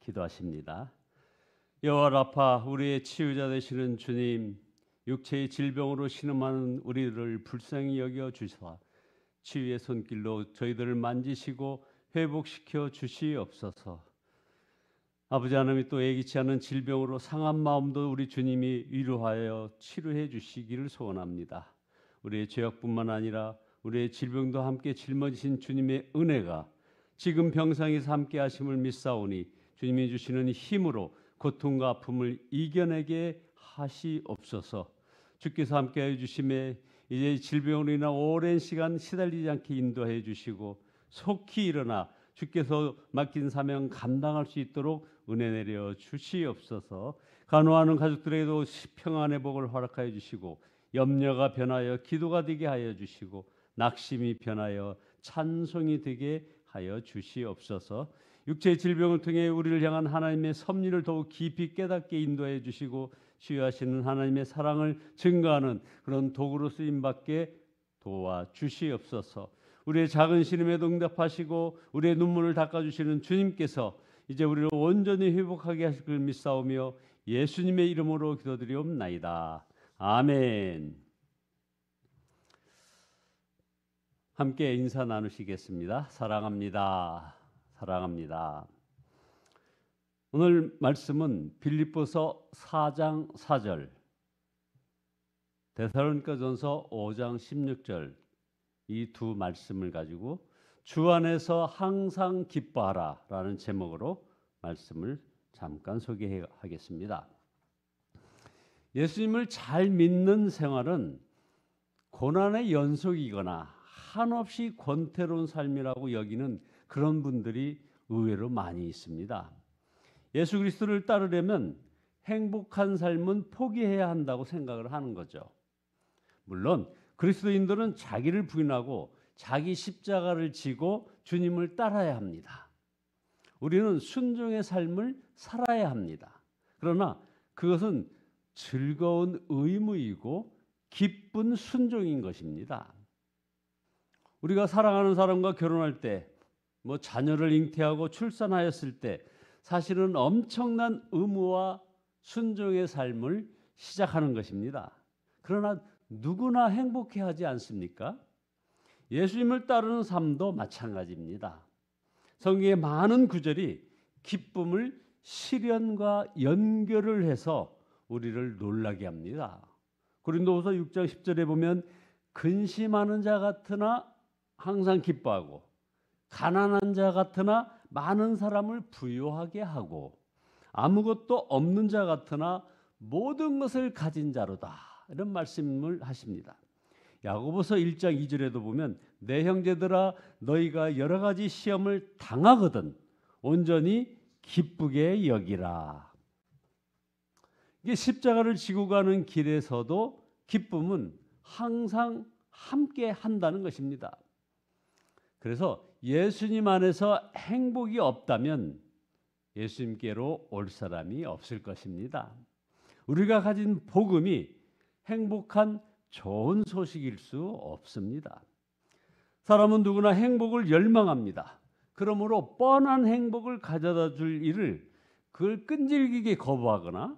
기도하십니다. 여호와 라파, 우리의 치유자 되시는 주님, 육체의 질병으로 신음하는 우리를 불쌍히 여겨 주시사 치유의 손길로 저희들을 만지시고 회복시켜 주시옵소서. 아버지 하나님, 또 예기치 않은 질병으로 상한 마음도 우리 주님이 위로하여 치료해 주시기를 소원합니다. 우리의 죄악뿐만 아니라 우리의 질병도 함께 짊어지신 주님의 은혜가 지금 병상에서 함께 하심을 믿사오니 주님이 주시는 힘으로 고통과 아픔을 이겨내게 하시옵소서. 주께서 함께하여 주심에 이제 질병으로 인한 오랜 시간 시달리지 않게 인도해 주시고 속히 일어나 주께서 맡긴 사명 감당할 수 있도록 은혜 내려 주시옵소서. 간호하는 가족들에게도 평안의 복을 허락하여 주시고 염려가 변하여 기도가 되게 하여 주시고 낙심이 변하여 찬송이 되게 하여 주시옵소서. 육체의 질병을 통해 우리를 향한 하나님의 섭리를 더욱 깊이 깨닫게 인도해 주시고 치유하시는 하나님의 사랑을 증거하는 그런 도구로 쓰임받게 도와주시옵소서. 우리의 작은 신음에도 응답하시고 우리의 눈물을 닦아주시는 주님께서 이제 우리를 온전히 회복하게 하실 줄 믿사오며 예수님의 이름으로 기도드리옵나이다. 아멘. 함께 인사 나누시겠습니다. 사랑합니다. 사랑합니다. 오늘 말씀은 빌립보서 4장 4절, 데살로니가전서 5장 16절 이 두 말씀을 가지고 주 안에서 항상 기뻐하라 라는 제목으로 말씀을 잠깐 소개하겠습니다. 예수님을 잘 믿는 생활은 고난의 연속이거나 한없이 권태로운 삶이라고 여기는 그런 분들이 의외로 많이 있습니다. 예수 그리스도를 따르려면 행복한 삶은 포기해야 한다고 생각을 하는 거죠. 물론 그리스도인들은 자기를 부인하고 자기 십자가를 지고 주님을 따라야 합니다. 우리는 순종의 삶을 살아야 합니다. 그러나 그것은 즐거운 의무이고 기쁜 순종인 것입니다. 우리가 사랑하는 사람과 결혼할 때, 자녀를 잉태하고 출산하였을 때 사실은 엄청난 의무와 순종의 삶을 시작하는 것입니다. 그러나 누구나 행복해하지 않습니까? 예수님을 따르는 삶도 마찬가지입니다. 성경의 많은 구절이 기쁨을 시련과 연결을 해서 우리를 놀라게 합니다. 고린도후서 6장 10절에 보면 근심하는 자 같으나 항상 기뻐하고 가난한 자 같으나 많은 사람을 부유하게 하고 아무것도 없는 자 같으나 모든 것을 가진 자로다, 이런 말씀을 하십니다. 야고보서 1장 2절에도 보면 내 형제들아 너희가 여러 가지 시험을 당하거든 온전히 기쁘게 여기라. 이게 십자가를 지고 가는 길에서도 기쁨은 항상 함께 한다는 것입니다. 그래서 예수님 안에서 행복이 없다면 예수님께로 올 사람이 없을 것입니다. 우리가 가진 복음이 행복한 좋은 소식일 수 없습니다. 사람은 누구나 행복을 열망합니다. 그러므로 뻔한 행복을 가져다 줄 일을 그걸 끈질기게 거부하거나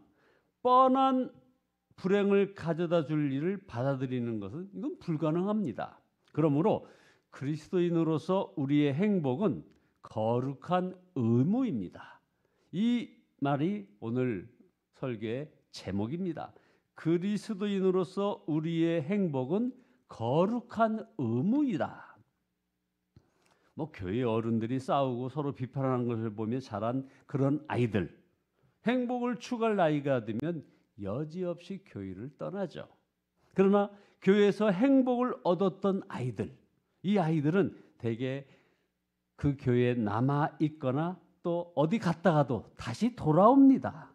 뻔한 불행을 가져다 줄 일을 받아들이는 것은 이건 불가능합니다. 그러므로 그리스도인으로서 우리의 행복은 거룩한 의무입니다. 이 말이 오늘 설교의 제목입니다. 그리스도인으로서 우리의 행복은 거룩한 의무이다. 교회 어른들이 싸우고 서로 비판하는 것을 보며 자란 그런 아이들, 행복을 추구할 나이가 되면 여지없이 교회를 떠나죠. 그러나 교회에서 행복을 얻었던 아이들, 이 아이들은 대개 그 교회에 남아 있거나 또 어디 갔다가도 다시 돌아옵니다.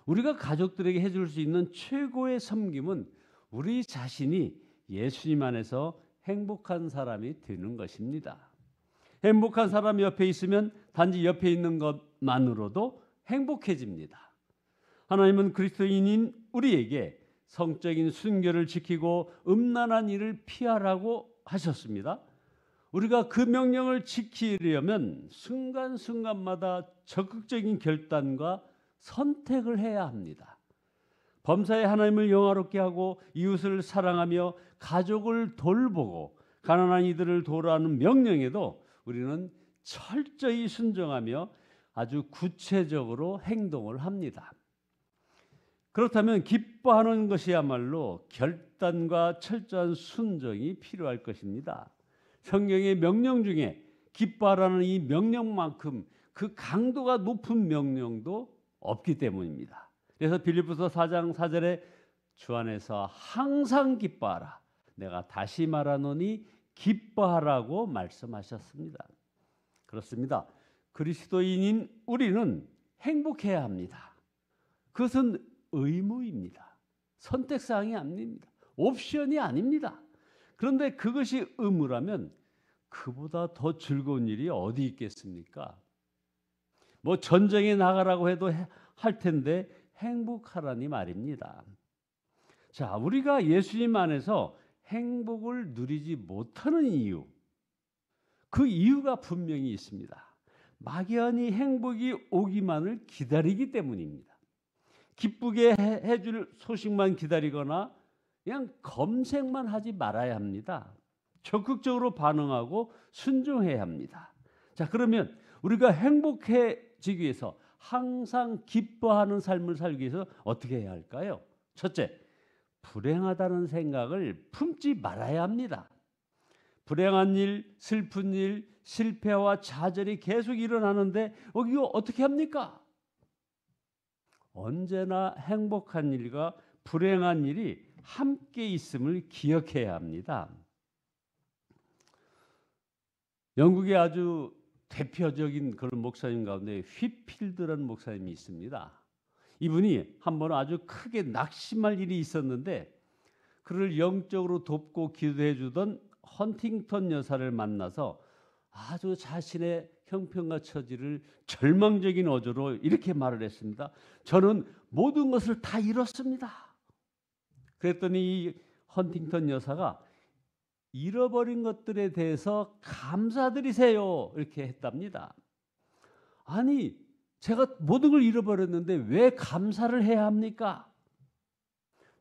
우리가 가족들에게 해줄 수 있는 최고의 섬김은 우리 자신이 예수님 안에서 행복한 사람이 되는 것입니다. 행복한 사람 옆에 있으면 단지 옆에 있는 것만으로도 행복해집니다. 하나님은 그리스도인인 우리에게 성적인 순결을 지키고 음란한 일을 피하라고 하셨습니다. 우리가 그 명령을 지키려면 순간순간마다 적극적인 결단과 선택을 해야 합니다. 범사에 하나님을 영화롭게 하고 이웃을 사랑하며 가족을 돌보고 가난한 이들을 도우라는 명령에도 우리는 철저히 순종하며 아주 구체적으로 행동을 합니다. 그렇다면 기뻐하는 것이야말로 결단과 철저한 순종이 필요할 것입니다. 성경의 명령 중에 기뻐하라는 이 명령만큼 그 강도가 높은 명령도 없기 때문입니다. 그래서 빌립보서 4장 4절에 주 안에서 항상 기뻐하라. 내가 다시 말하노니 기뻐하라고 말씀하셨습니다. 그렇습니다. 그리스도인인 우리는 행복해야 합니다. 그것은 의무입니다. 선택사항이 아닙니다. 옵션이 아닙니다. 그런데 그것이 의무라면 그보다 더 즐거운 일이 어디 있겠습니까? 뭐 전쟁에 나가라고 해도 할 텐데 행복하라니 말입니다. 자, 우리가 예수님 안에서 행복을 누리지 못하는 이유, 그 이유가 분명히 있습니다. 막연히 행복이 오기만을 기다리기 때문입니다. 기쁘게 해줄 소식만 기다리거나 그냥 검색만 하지 말아야 합니다. 적극적으로 반응하고 순종해야 합니다. 자, 그러면 우리가 행복해지기 위해서 항상 기뻐하는 삶을 살기 위해서 어떻게 해야 할까요? 첫째, 불행하다는 생각을 품지 말아야 합니다. 불행한 일, 슬픈 일, 실패와 좌절이 계속 일어나는데 이거 어떻게 합니까? 언제나 행복한 일과 불행한 일이 함께 있음을 기억해야 합니다. 영국의 아주 대표적인 그런 목사님 가운데 휘필드라는 목사님이 있습니다. 이분이 한번 아주 크게 낙심할 일이 있었는데 그를 영적으로 돕고 기도해 주던 헌팅턴 여사를 만나서 아주 자신의 형편과 처지를 절망적인 어조로 이렇게 말을 했습니다. 저는 모든 것을 다 잃었습니다. 그랬더니 이 헌팅턴 여사가 잃어버린 것들에 대해서 감사드리세요 이렇게 했답니다. 아니, 제가 모든 걸 잃어버렸는데 왜 감사를 해야 합니까?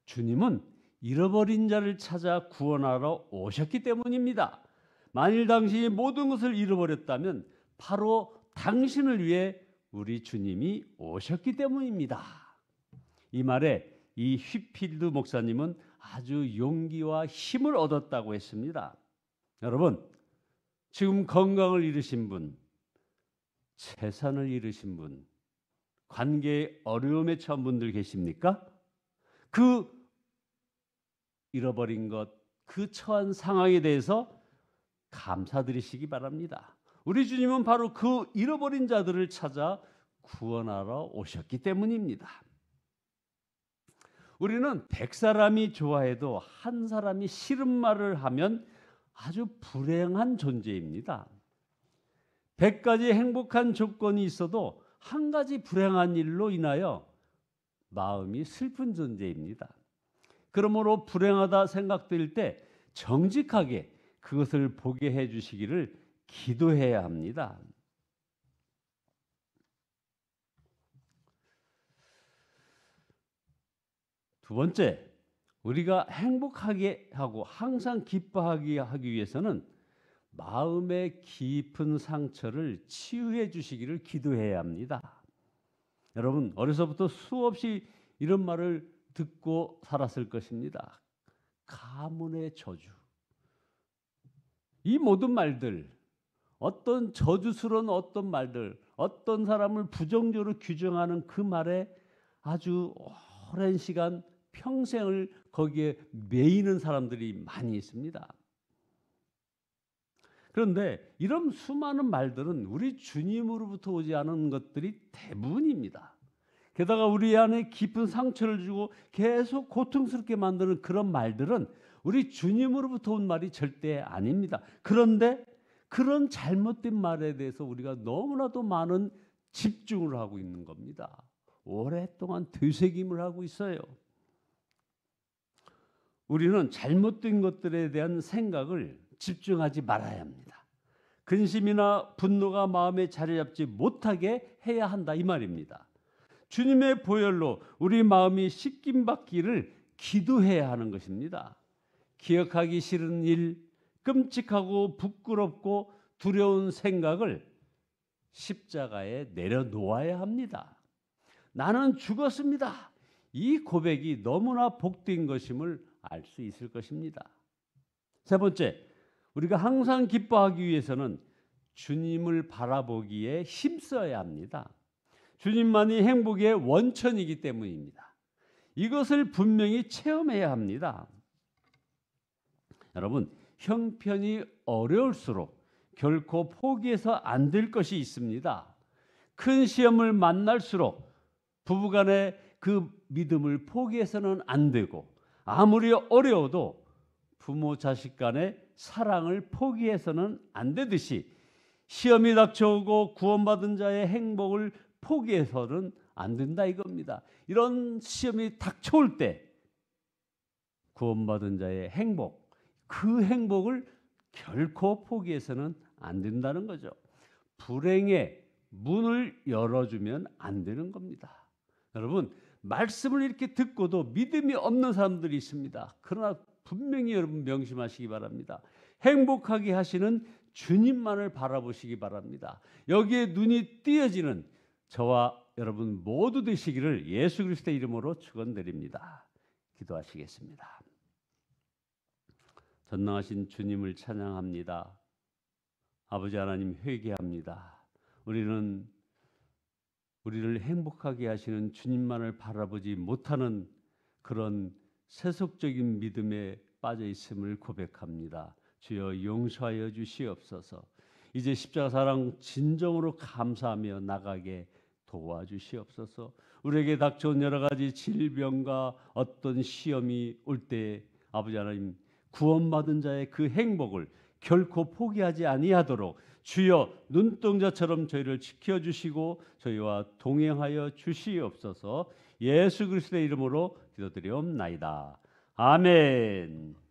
주님은 잃어버린 자를 찾아 구원하러 오셨기 때문입니다. 만일 당신이 모든 것을 잃어버렸다면 바로 당신을 위해 우리 주님이 오셨기 때문입니다. 이 말에 이 휘필드 목사님은 아주 용기와 힘을 얻었다고 했습니다. 여러분, 지금 건강을 잃으신 분, 재산을 잃으신 분, 관계에 어려움에 처한 분들 계십니까? 그 잃어버린 것, 그 처한 상황에 대해서 감사드리시기 바랍니다. 우리 주님은 바로 그 잃어버린 자들을 찾아 구원하러 오셨기 때문입니다. 우리는 100사람이 좋아해도 한 사람이 싫은 말을 하면 아주 불행한 존재입니다. 100가지 행복한 조건이 있어도 한 가지 불행한 일로 인하여 마음이 슬픈 존재입니다. 그러므로 불행하다 생각될 때 정직하게 그것을 보게 해 주시기를 기도해야 합니다. 두 번째, 우리가 행복하게 하고 항상 기뻐하게 하기 위해서는 마음의 깊은 상처를 치유해 주시기를 기도해야 합니다. 여러분, 어려서부터 수없이 이런 말을 듣고 살았을 것입니다. 가문의 저주. 이 모든 말들, 어떤 저주스러운 어떤 말들, 어떤 사람을 부정적으로 규정하는 그 말에 아주 오랜 시간 평생을 거기에 매이는 사람들이 많이 있습니다. 그런데 이런 수많은 말들은 우리 주님으로부터 오지 않은 것들이 대부분입니다. 게다가 우리 안에 깊은 상처를 주고 계속 고통스럽게 만드는 그런 말들은 우리 주님으로부터 온 말이 절대 아닙니다. 그런데 그런 잘못된 말에 대해서 우리가 너무나도 많은 집중을 하고 있는 겁니다. 오랫동안 되새김을 하고 있어요. 우리는 잘못된 것들에 대한 생각을 집중하지 말아야 합니다. 근심이나 분노가 마음에 자리 잡지 못하게 해야 한다 이 말입니다. 주님의 보혈로 우리 마음이 씻김받기를 기도해야 하는 것입니다. 기억하기 싫은 일, 끔찍하고 부끄럽고 두려운 생각을 십자가에 내려놓아야 합니다. 나는 죽었습니다. 이 고백이 너무나 복된 것임을 알 수 있을 것입니다. 세 번째, 우리가 항상 기뻐하기 위해서는 주님을 바라보기에 힘써야 합니다. 주님만이 행복의 원천이기 때문입니다. 이것을 분명히 체험해야 합니다. 여러분, 형편이 어려울수록 결코 포기해서 안 될 것이 있습니다. 큰 시험을 만날수록 부부간의 그 믿음을 포기해서는 안 되고, 아무리 어려워도 부모 자식 간의 사랑을 포기해서는 안 되듯이 시험이 닥쳐오고 구원받은 자의 행복을 포기해서는 안 된다 이겁니다. 이런 시험이 닥쳐올 때 구원받은 자의 행복, 그 행복을 결코 포기해서는 안 된다는 거죠. 불행의 문을 열어주면 안 되는 겁니다. 여러분, 말씀을 이렇게 듣고도 믿음이 없는 사람들이 있습니다. 그러나 분명히 여러분 명심하시기 바랍니다. 행복하게 하시는 주님만을 바라보시기 바랍니다. 여기에 눈이 띄어지는 저와 여러분 모두 되시기를 예수 그리스도의 이름으로 축원드립니다. 기도하시겠습니다. 전능하신 주님을 찬양합니다. 아버지 하나님, 회개합니다. 우리를 행복하게 하시는 주님만을 바라보지 못하는 그런 세속적인 믿음에 빠져 있음을 고백합니다. 주여 용서하여 주시옵소서. 이제 십자가 사랑 진정으로 감사하며 나가게 도와주시옵소서. 우리에게 닥쳐온 여러 가지 질병과 어떤 시험이 올 때 아버지 하나님, 구원받은 자의 그 행복을 결코 포기하지 아니하도록 주여 눈동자처럼 저희를 지켜주시고 저희와 동행하여 주시옵소서. 예수 그리스도의 이름으로 기도드리옵나이다. 아멘.